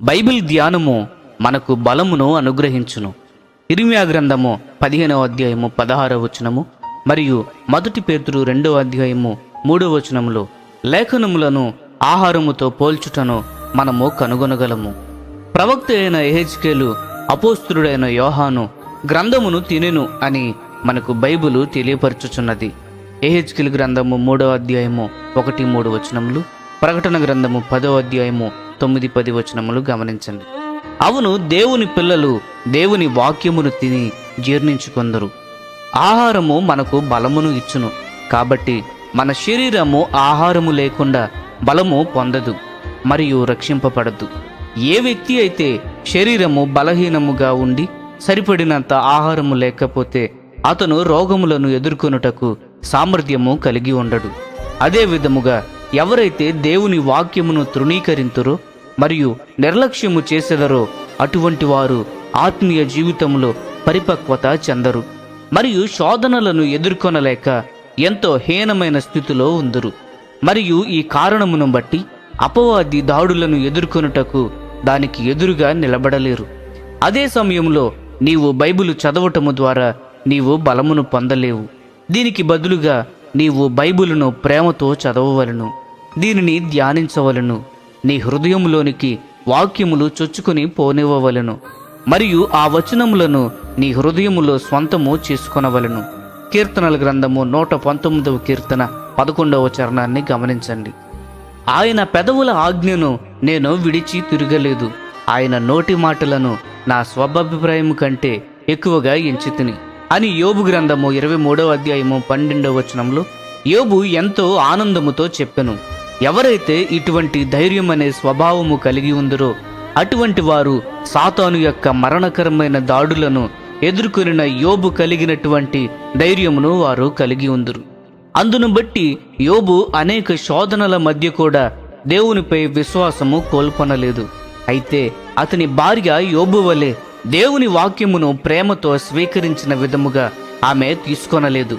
Bible ధ్యానము మనకు బలమును అనుగ్రహించును. ఇర్మియా గ్రంథము 15వ అధ్యాయము 16వ వచనము మరియు 1 పేతురు 2వ అధ్యాయము 3వ వచనములో లేఖనములను ఆహారముతో పోల్చుటను మనము కనుగొనగలము. ప్రవక్త అయిన యెహెజ్కేలు అపోస్తలుడైన యోహాను గ్రంథమును తినెను అని మనకు బైబిలు తెలియపరచుచున్నది. యెహెజ్కేలు గ్రంథము 3వ అధ్యాయము 1-3 వచనములు, ప్రకటన గ్రంథము 10వ అధ్యాయము 9-10 వచనములు గమనించండి. అవును, దేవుని పిల్లలు దేవుని వాక్యమును తిని జీర్ణించుకొందరు. ఆహారము మనకు బలమును ఇచ్చును. కాబట్టి మన శరీరము ఆహారము లేకుండా బలము పొందదు మరియు రక్షింపబడదు. ఏ వ్యక్తి అయితే శరీరము బలహీనముగా ఉండి సరిపడినంత ఆహారము లేకపోతే అతను రోగములను ఎదుర్కొనుటకు సామర్థ్యము కలిగి ఉండడు. అదే విధముగా ఎవరైతే దేవుని వాక్యమును తృణీకరింతురో మరియు నిర్లక్ష్యము చేసెదరో అటువంటి వారు ఆత్మీయ జీవితంలో పరిపక్వత చెందరు మరియు శోధనలను ఎదుర్కొనలేక ఎంతో హీనమైన స్థితిలో ఉందురు. మరియు ఈ కారణమును బట్టి అపవాది దాడులను ఎదుర్కొనుటకు దానికి ఎదురుగా నిలబడలేరు. అదే సమయంలో నీవు బైబిలు చదవటము ద్వారా నీవు బలమును పొందలేవు. దీనికి బదులుగా నీవు బైబిలును ప్రేమతో చదవవలను, దీనిని ధ్యానించవలను, నీ హృదయములోనికి వాక్యములు చొచ్చుకొని పోనివ్వవలను మరియు ఆ వచనములను నీ హృదయములో స్వంతము చేసుకొనవలను. కీర్తనల గ్రంథము 119వ కీర్తన 11వ చరణాన్ని గమనించండి. ఆయన పెదవుల ఆజ్ఞను నేను విడిచి తిరగలేదు, ఆయన నోటి మాటలను నా స్వభాభిప్రాయము కంటే ఎక్కువగా ఎంచితిని అని యోబు గ్రంథము 23వ అధ్యాయము 12వ వచనంలో యోబు ఎంతో ఆనందముతో చెప్పెను. ఎవరైతే ఇటువంటి ధైర్యం అనే స్వభావము కలిగి ఉందరో అటువంటి వారు సాతాను యొక్క మరణకరమైన దాడులను ఎదుర్కొనిన యోబు కలిగినటువంటి ధైర్యమును వారు కలిగి ఉందరు. అందును బట్టి యోబు అనేక శోధనల మధ్య కూడా దేవునిపై విశ్వాసము కోల్కొనలేదు. అయితే అతని భార్య యోబు వలె దేవుని వాక్యమును ప్రేమతో స్వీకరించిన విధముగా ఆమె తీసుకొనలేదు.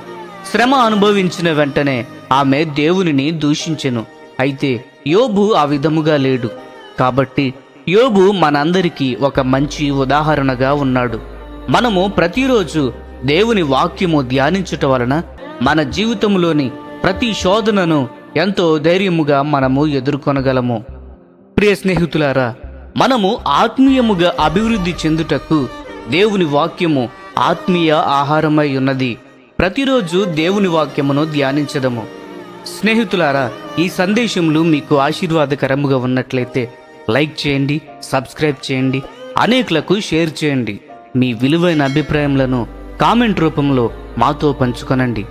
శ్రమ అనుభవించిన వెంటనే ఆమె దేవునిని దూషించెను. అయితే యోబు ఆ విధముగా లేడు. కాబట్టి యోబు మనందరికీ ఒక మంచి ఉదాహరణగా ఉన్నాడు. మనము ప్రతిరోజు దేవుని వాక్యము ధ్యానించుట వలన మన జీవితంలోని ప్రతి శోధనను ఎంతో ధైర్యముగా మనము ఎదుర్కొనగలము. ప్రియ స్నేహితులారా, మనము ఆత్మీయముగా అభివృద్ధి చెందుటకు దేవుని వాక్యము ఆత్మీయ ఆహారమై ఉన్నది. ప్రతిరోజు దేవుని వాక్యమును ధ్యానించదము. స్నేహితులారా, ఈ సందేశములు మీకు ఆశీర్వాదకరముగా ఉన్నట్లయితే లైక్ చేయండి, సబ్స్క్రైబ్ చేయండి, అనేకులకు షేర్ చేయండి. మీ విలువైన అభిప్రాయములను కామెంట్ రూపంలో మాతో పంచుకొనండి.